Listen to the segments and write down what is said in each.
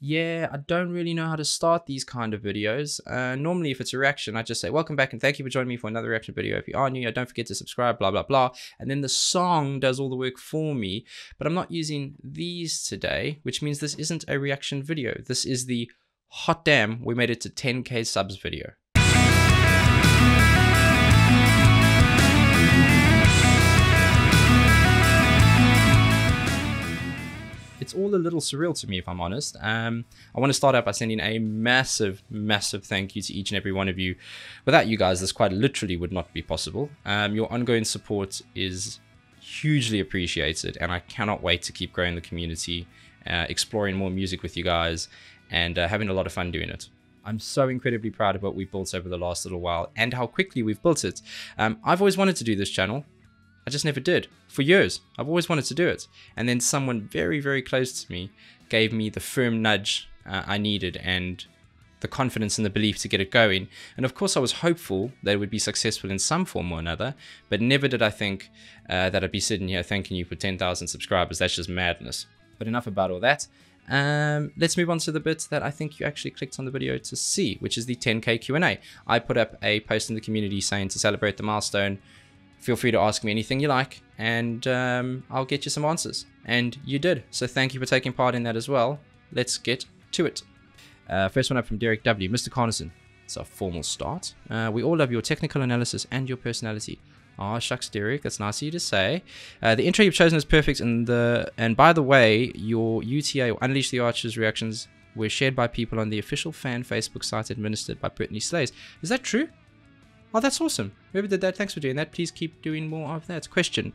Yeah, I don't really know how to start these kind of videos. Normally, if it's a reaction, I just say, welcome back and thank you for joining me for another reaction video. If you are new, don't forget to subscribe, blah, blah, blah. And then the song does all the work for me. But I'm not using these today, which means this isn't a reaction video. This is the hot damn, we made it to 10K subs video. It's all a little surreal to me, if I'm honest. I want to start out by sending a massive, massive thank you to each and every one of you. Without you guys, this quite literally would not be possible. Your ongoing support is hugely appreciated, and I cannot wait to keep growing the community, exploring more music with you guys, and having a lot of fun doing it. I'm so incredibly proud of what we've built over the last little while and how quickly we've built it. I've always wanted to do this channel. I just never did. For years, I've always wanted to do it. And then someone very, very close to me gave me the firm nudge I needed and the confidence and the belief to get it going. And of course, I was hopeful that it would be successful in some form or another, but never did I think that I'd be sitting here thanking you for 10,000 subscribers. That's just madness. But enough about all that. Let's move on to the bit that I think you actually clicked on the video to see, which is the 10K Q&A. I put up a post in the community saying to celebrate the milestone, feel free to ask me anything you like, and I'll get you some answers. And you did, so thank you for taking part in that as well. Let's get to it. First one up from Derek W. Mr. Carnison. It's a formal start. We all love your technical analysis and your personality. Oh, shucks, Derek, that's nice of you to say. The intro you've chosen is perfect, and by the way, your UTA, or Unleash the Archers reactions, were shared by people on the official fan Facebook site administered by Brittany Slays. Is that true? Oh, that's awesome. Whoever did that, thanks for doing that. Please keep doing more of that. Question: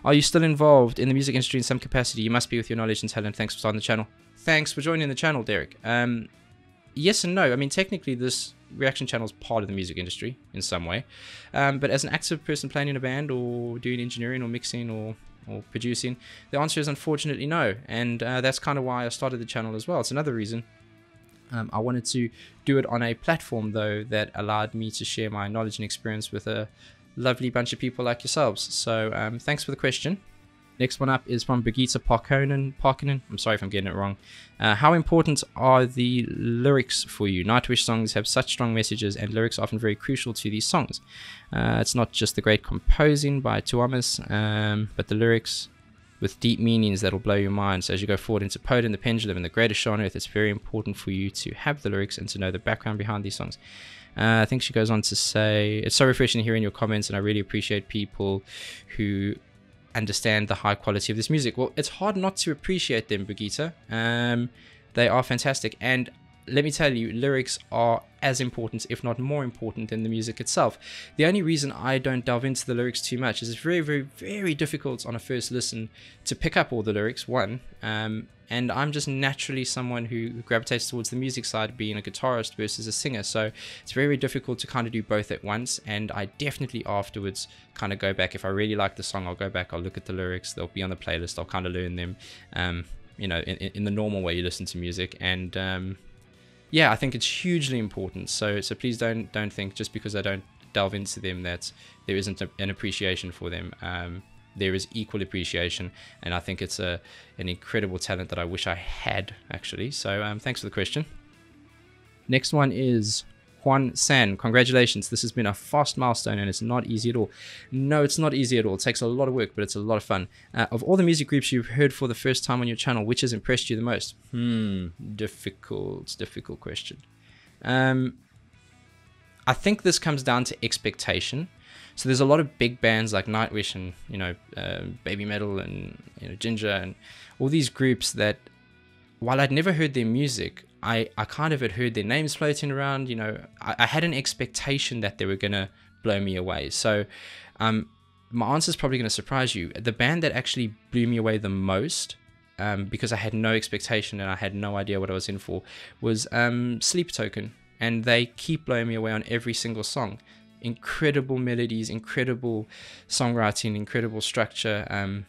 are you still involved in the music industry in some capacity? You must be with your knowledge and talent. Thanks for starting the channel. Thanks for joining the channel, Derek. Yes and no. I mean, technically, this reaction channel is part of the music industry in some way. But as an active person playing in a band or doing engineering or mixing or producing, the answer is unfortunately no. And that's kind of why I started the channel as well. It's another reason. I wanted to do it on a platform, though, that allowed me to share my knowledge and experience with a lovely bunch of people like yourselves. So thanks for the question. Next one up is from Biggie Tupac. I'm sorry if I'm getting it wrong. How important are the lyrics for you? Nightwish songs have such strong messages, and lyrics are often very crucial to these songs. It's not just the great composing by Tuomas, but the lyrics with deep meanings that will blow your mind. So as you go forward into Poet and the Pendulum and the Greatest Show on Earth, it's very important for you to have the lyrics and to know the background behind these songs. I think she goes on to say, it's so refreshing hearing your comments, and I really appreciate people who understand the high quality of this music. Well, it's hard not to appreciate them, Brigitte. They are fantastic, and let me tell you, lyrics are as important, if not more important, than the music itself. The only reason I don't delve into the lyrics too much is it's very, very, very difficult on a first listen to pick up all the lyrics, one. And I'm just naturally someone who gravitates towards the music side, being a guitarist versus a singer. So it's very, very difficult to kind of do both at once. And I definitely afterwards kind of go back. If I really like the song, I'll go back, I'll look at the lyrics. They'll be on the playlist. I'll kind of learn them, you know, in the normal way you listen to music. And yeah, I think it's hugely important. So please don't think just because I don't delve into them that there isn't an appreciation for them. There is equal appreciation, and I think it's an incredible talent that I wish I had, actually. So thanks for the question. Next one is Juan San. Congratulations. This has been a fast milestone, and it's not easy at all. No, it's not easy at all. It takes a lot of work, but it's a lot of fun. Of all the music groups you've heard for the first time on your channel, which has impressed you the most? Difficult question. I think this comes down to expectation. So there's a lot of big bands like Nightwish and, you know, Baby Metal and, you know, Ginger and all these groups that, while I'd never heard their music, I kind of had heard their names floating around. You know, I had an expectation that they were going to blow me away. So my answer is probably going to surprise you. The band that actually blew me away the most, because I had no expectation and I had no idea what I was in for, was Sleep Token. And they keep blowing me away on every single song. Incredible melodies, incredible songwriting, incredible structure,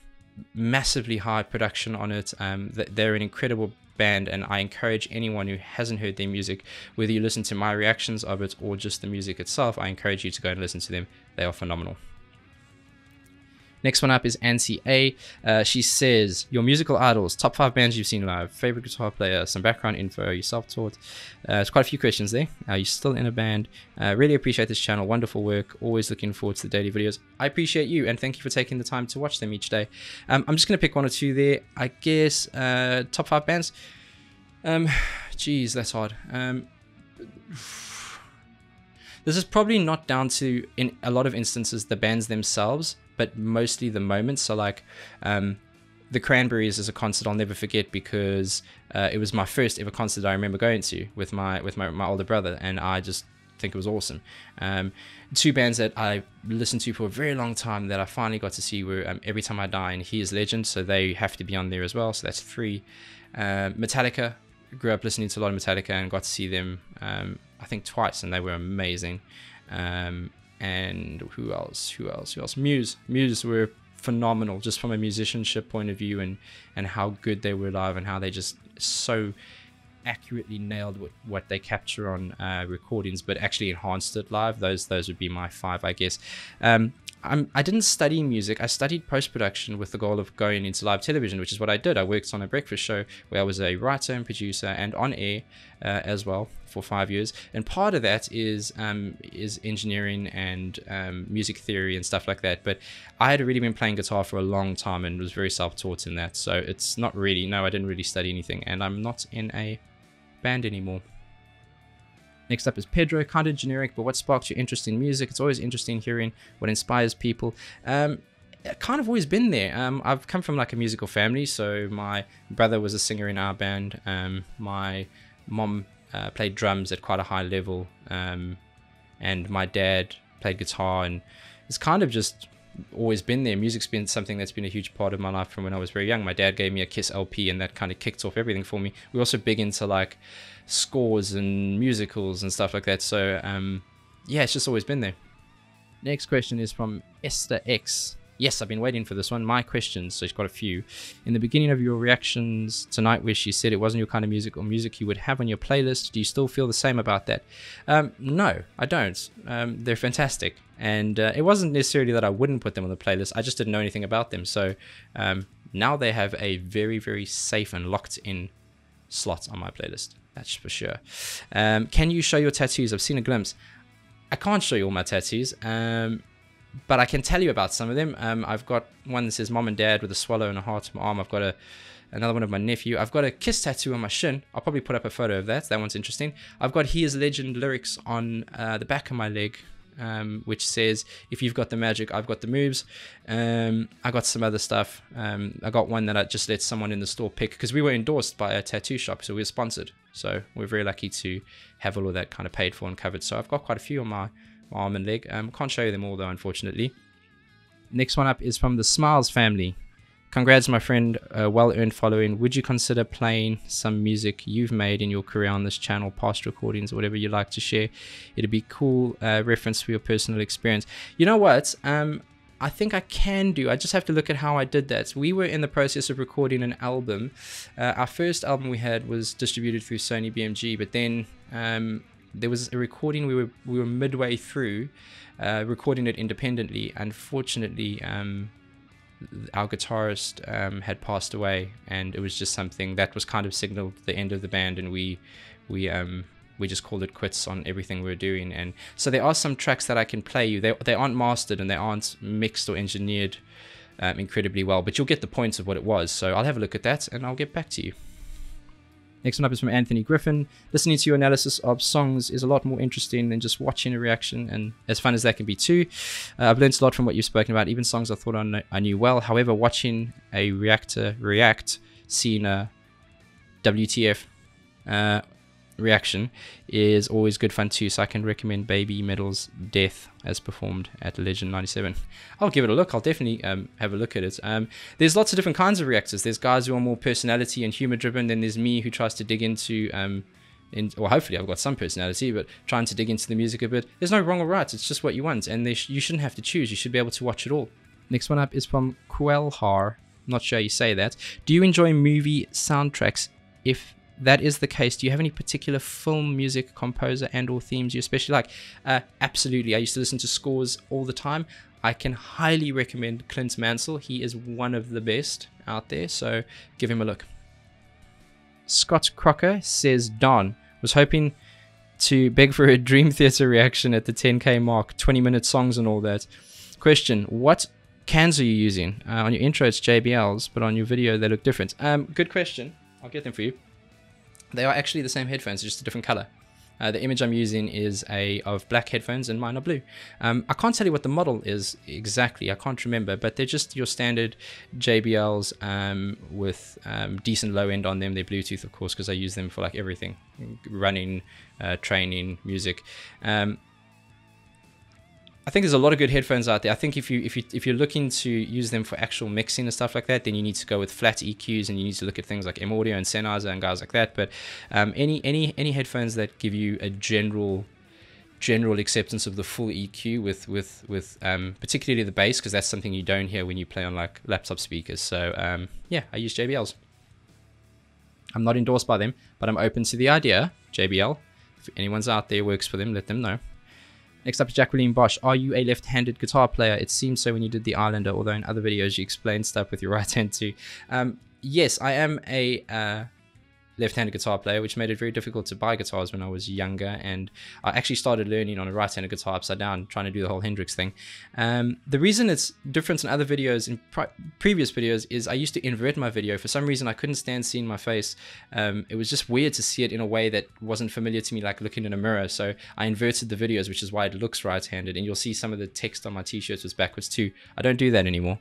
massively high production on it. They're an incredible band, and I encourage anyone who hasn't heard their music, whether you listen to my reactions of it or just the music itself, I encourage you to go and listen to them. They are phenomenal. Next one up is Ansi A. She says, your musical idols, top 5 bands you've seen live, favorite guitar player, some background info, you self-taught. There's quite a few questions there. Are you still in a band? Really appreciate this channel. Wonderful work. Always looking forward to the daily videos. I appreciate you, and thank you for taking the time to watch them each day. I'm just going to pick 1 or 2 there. I guess top 5 bands. Geez, that's hard. This is probably not down to, in a lot of instances, the bands themselves, but mostly the moments. So like the Cranberries is a concert I'll never forget, because it was my first ever concert I remember going to with my older brother, and I just think it was awesome. 2 bands that I listened to for a very long time that I finally got to see were Every Time I Die and He Is Legend, so they have to be on there as well, so that's 3. Metallica, grew up listening to a lot of Metallica and got to see them I think twice, and they were amazing. And who else? Muse were phenomenal, just from a musicianship point of view, and how good they were live, and how they just so accurately nailed what they capture on recordings, but actually enhanced it live. Those would be my 5, I guess. I didn't study music. I studied post-production with the goal of going into live television, which is what I did. I worked on a breakfast show where I was a writer and producer and on air as well for 5 years. And part of that is engineering and music theory and stuff like that. But I had already been playing guitar for a long time and was very self-taught in that. So it's not really, no, I didn't really study anything, and I'm not in a band anymore. Next up is Pedro, kind of generic, but what sparked your interest in music? It's always interesting hearing what inspires people. Kind of always been there. I've come from like a musical family, so my brother was a singer in our band. My mom played drums at quite a high level, and my dad played guitar, and it's kind of just always been there. Music's been something that's been a huge part of my life from when I was very young. My dad gave me a Kiss LP, and that kind of kicked off everything for me. We're also big into like scores and musicals and stuff like that, so yeah, it's just always been there. Next question is from Esther X. Yes, I've been waiting for this one. My questions, so she's got a few. In the beginning of your reactions to Nightwish, you said it wasn't your kind of music or music you would have on your playlist. Do you still feel the same about that? No, I don't. They're fantastic. And it wasn't necessarily that I wouldn't put them on the playlist. I just didn't know anything about them. So now they have a very, very safe and locked in slot on my playlist. That's for sure. Can you show your tattoos? I've seen a glimpse. I can't show you all my tattoos. But I can tell you about some of them. I've got one that says Mom and Dad with a swallow and a heart on my arm. I've got another one of my nephew. I've got a Kiss tattoo on my shin. I'll probably put up a photo of that. That one's interesting. I've got He Is Legend lyrics on the back of my leg, which says, if you've got the magic, I've got the moves. I got some other stuff. I got one that I just let someone in the store pick, because we were endorsed by a tattoo shop, so we were sponsored. So we're very lucky to have all of that kind of paid for and covered. So I've got quite a few on my arm and leg. Can't show you them all though, unfortunately. Next one up is from the Smiles family. Congrats, my friend. Well-earned following. Would you consider playing some music you've made in your career on this channel, past recordings, or whatever you like to share? It'd be cool reference for your personal experience. You know what? I think I can do. I just have to look at how I did that. We were in the process of recording an album. Our first album we had was distributed through Sony BMG, but then there was a recording we were midway through recording it independently. Unfortunately, our guitarist had passed away, and it was just something that was kind of signaled the end of the band, and we just called it quits on everything we were doing. And so there are some tracks that I can play you. They aren't mastered and they aren't mixed or engineered incredibly well, but you'll get the points of what it was. So I'll have a look at that and I'll get back to you. Next one up is from Anthony Griffin. Listening to your analysis of songs is a lot more interesting than just watching a reaction, and as fun as that can be too. I've learned a lot from what you've spoken about, even songs I thought I knew well. However, watching a reactor react, seeing a WTF reaction is always good fun too, so I can recommend Baby Metal's Death as performed at Legend 97. I'll give it a look. I'll definitely have a look at it. There's lots of different kinds of reactors. There's guys who are more personality and humor driven, then there's me who tries to dig into or hopefully I've got some personality, but trying to dig into the music a bit. There's no wrong or right, it's just what you want, and you shouldn't have to choose. You should be able to watch it all. Next one up is from Kuelhar. Not sure how you say that. Do you enjoy movie soundtracks? If that is the case, do you have any particular film music composer and or themes you especially like? Absolutely. I used to listen to scores all the time. I can highly recommend Clint Mansell. He is one of the best out there, so give him a look. Scott Crocker says, Don, was hoping to beg for a Dream Theater reaction at the 10k mark, 20-minute songs and all that. Question, what cans are you using? On your intro it's JBLs, but on your video they look different. Good question. I'll get them for you. They are actually the same headphones, just a different color. The image I'm using is of black headphones and mine are blue. I can't tell you what the model is exactly, I can't remember, but they're just your standard JBLs with decent low end on them. They're Bluetooth, of course, because I use them for like everything, running, training, music. I think there's a lot of good headphones out there. I think if you're looking to use them for actual mixing and stuff like that, then you need to go with flat EQs, and you need to look at things like M Audio and Sennheiser and guys like that. But any headphones that give you a general acceptance of the full EQ with particularly the bass, because that's something you don't hear when you play on like laptop speakers. So yeah, I use JBLs. I'm not endorsed by them, but I'm open to the idea. JBL, if anyone's out there works for them, let them know. Next up is Jacqueline Bosch. Are you a left-handed guitar player? It seems so when you did the Islander, although in other videos you explained stuff with your right hand too. Yes, I am a left-handed guitar player, which made it very difficult to buy guitars when I was younger, and I actually started learning on a right-handed guitar upside down, trying to do the whole Hendrix thing. The reason it's different in other videos, in previous videos, is I used to invert my video. For some reason I couldn't stand seeing my face. It was just weird to see it in a way that wasn't familiar to me, like looking in a mirror, so I inverted the videos, which is why it looks right-handed, and you'll see some of the text on my t-shirts was backwards too. I don't do that anymore.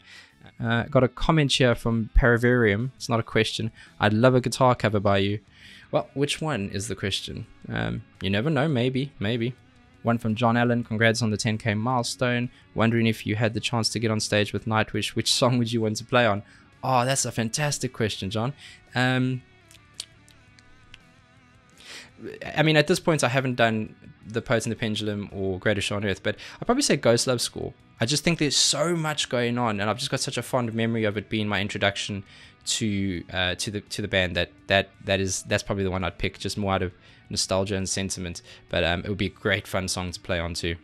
Got a comment here from ParaVarium. It's not a question. I'd love a guitar cover by you. Well, which one is the question? You never know. Maybe. One from John Allen. Congrats on the 10k milestone. Wondering if you had the chance to get on stage with Nightwish, which song would you want to play on? Oh, that's a fantastic question, John. I mean, at this point I haven't done The Poet and the Pendulum or Greatest Show on Earth, but I'd probably say Ghost Love Score. I just think there's so much going on, and I've just got such a fond memory of it being my introduction to the band that's probably the one I'd pick, just more out of nostalgia and sentiment. But it would be a great fun song to play on too.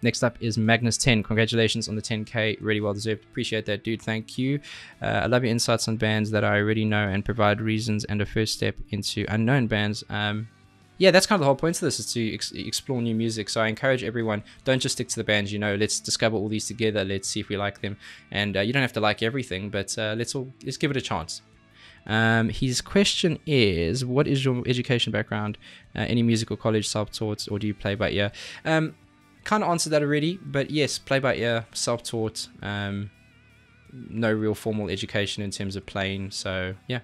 Next up is Magnusten. Congratulations on the 10k, really well deserved. Appreciate that, dude. Thank you. I love your insights on bands that I already know and provide reasons and a first step into unknown bands. Yeah, that's kind of the whole point of this, is to explore new music. So I encourage everyone, don't just stick to the bands you know. Let's discover all these together. Let's see if we like them. And you don't have to like everything, but let's give it a chance. His question is, what is your education background? Any music or college, self-taught, or do you play by ear? Kind of answered that already, but yes, play by ear, self-taught. No real formal education in terms of playing. So yeah.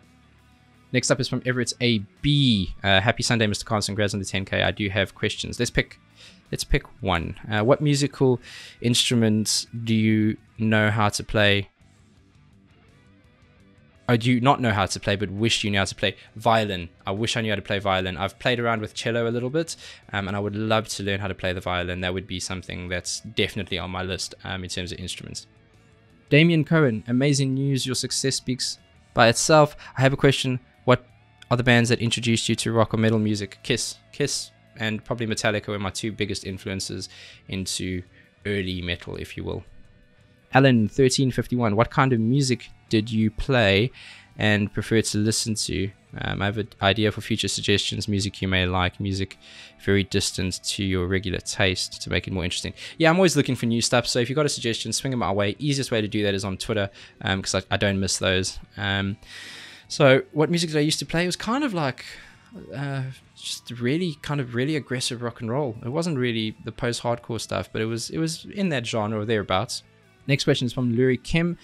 Next up is from Everett AB. Happy Sunday, Mr. Carson. Congrats on the 10k. I do have questions. Let's pick one. What musical instruments do you know how to play? I do not know how to play, but wish you knew how to play. Violin. I wish I knew how to play violin. I've played around with cello a little bit, and I would love to learn how to play the violin. That would be something that's definitely on my list in terms of instruments. Damien Cohen. Amazing news. Your success speaks by itself. I have a question. What are the bands that introduced you to rock or metal music? Kiss, and probably Metallica were my two biggest influences into early metal, if you will. Alan 1351. What kind of music did you play and prefer to listen to? I have an idea for future suggestions. Music you may like, music very distant to your regular taste, to make it more interesting. Yeah, I'm always looking for new stuff, so if you've got a suggestion, swing it my way. Easiest way to do that is on Twitter, because I don't miss those. So what music did I used to play? It was kind of like just really aggressive rock and roll. It wasn't really the post-hardcore stuff, but it was in that genre or thereabouts. Next question is from Lurie Kim.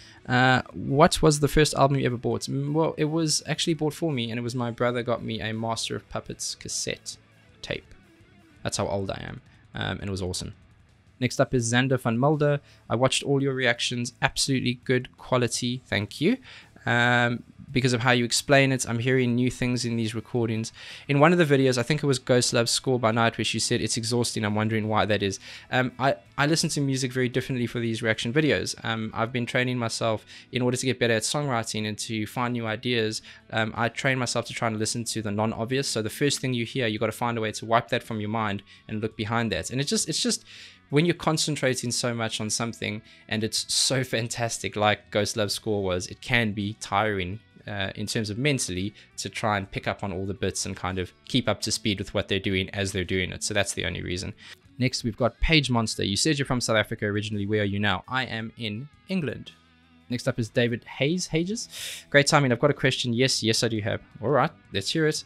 What was the first album you ever bought? Well, it was actually bought for me, and it was my brother got me a Master of Puppets cassette tape. That's how old I am, and it was awesome. Next up is Zander Mulder. I watched all your reactions. Absolutely good quality. Thank you. Because of how you explain it, I'm hearing new things in these recordings. In one of the videos, I think it was Ghost Love Score by Nightwish, you said it's exhausting. I'm wondering why that is. I listen to music very differently for these reaction videos. I've been training myself in order to get better at songwriting and to find new ideas. I train myself to try and listen to the non-obvious. So the first thing you hear, you got to find a way to wipe that from your mind and look behind that. And it's just when you're concentrating so much on something and it's so fantastic like Ghost Love's score was, it can be tiring in terms of mentally to try and pick up on all the bits and kind of keep up to speed with what they're doing as they're doing it. So that's the only reason. Next, we've got Page Monster. You said you're from South Africa originally. Where are you now? I am in England. Next up is David Hages. Great timing. I've got a question. Yes, I do have. All right, let's hear it.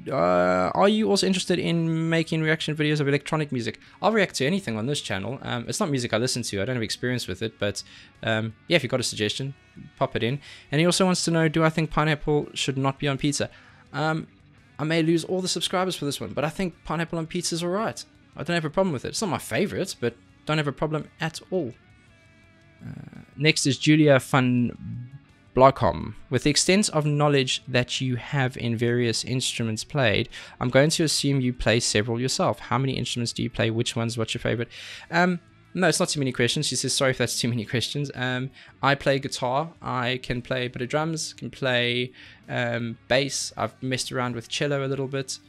Are you also interested in making reaction videos of electronic music? I'll react to anything on this channel. It's not music I listen to. I don't have experience with it, but yeah, if you've got a suggestion, pop it in. And he also wants to know, do I think pineapple should not be on pizza? I may lose all the subscribers for this one, but I think pineapple on pizza is all right. I don't have a problem with it. It's not my favorite, but don't have a problem at all. Next is Julia van Blockham. With the extent of knowledge that you have in various instruments played, I'm going to assume you play several yourself. How many instruments do you play? Which ones? What's your favorite? No, it's not too many questions. She says, sorry if that's too many questions. I play guitar. I can play a bit of drums, can play bass. I've messed around with cello a little bit.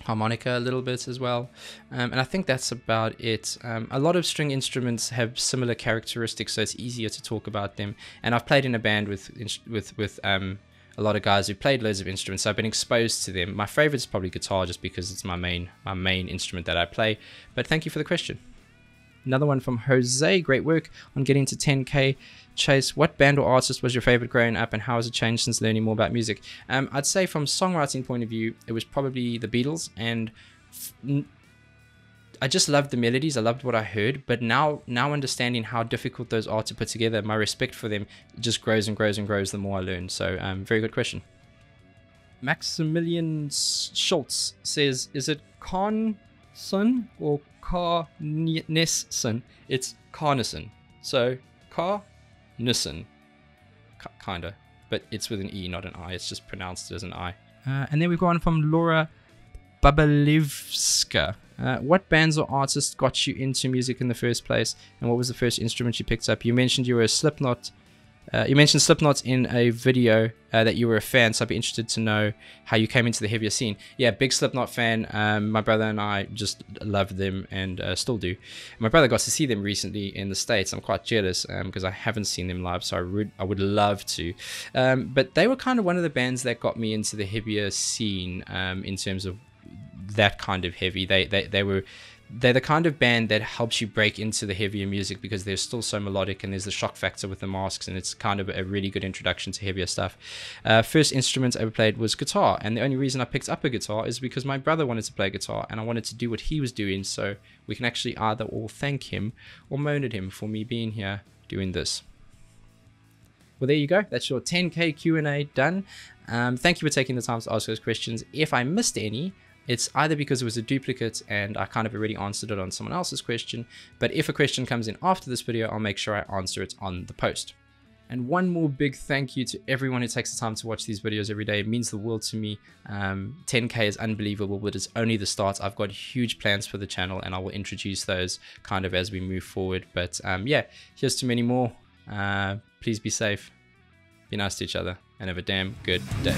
Harmonica a little bit as well, and I think that's about it. A lot of string instruments have similar characteristics, so it's easier to talk about them. And I've played in a band with a lot of guys who played loads of instruments, so I've been exposed to them. My favorite is probably guitar, just because it's my main instrument that I play. But thank you for the question. Another one from Jose. Great work on getting to 10K. Chase, what band or artist was your favorite growing up, and how has it changed since learning more about music? I'd say from songwriting point of view, it was probably the Beatles, and I just loved the melodies. I loved what I heard, but now understanding how difficult those are to put together, my respect for them just grows and grows and grows the more I learn. So very good question. Maximilian Schultz says, is it Carnson or Carnesen? It's Carnesen. So Carnesen, kinda, but it's with an E, not an I. It's just pronounced as an I. And then we've got one from Laura Babalivska. What bands or artists got you into music in the first place, and what was the first instrument you picked up? You mentioned you were a Slipknot. You mentioned Slipknot in a video that you were a fan, so I'd be interested to know how you came into the heavier scene. Yeah, big Slipknot fan. My brother and I just loved them and still do. My brother got to see them recently in the States. I'm quite jealous because I haven't seen them live, so I would love to. But they were kind of one of the bands that got me into the heavier scene in terms of that kind of heavy. They're the kind of band that helps you break into the heavier music because they're still so melodic, and there's the shock factor with the masks, and it's kind of a really good introduction to heavier stuff. First instrument I ever played was guitar, and the only reason I picked up a guitar is because my brother wanted to play guitar and I wanted to do what he was doing, so we can actually either all thank him or moan at him for me being here doing this. Well, there you go. That's your 10K Q&A done. Thank you for taking the time to ask those questions. If I missed any, it's either because it was a duplicate and I kind of already answered it on someone else's question, but if a question comes in after this video, I'll make sure I answer it on the post. And one more big thank you to everyone who takes the time to watch these videos every day. It means the world to me. 10K is unbelievable, but it's only the start. I've got huge plans for the channel, and I will introduce those kind of as we move forward. But yeah, here's to many more. Please be safe, be nice to each other, and have a damn good day.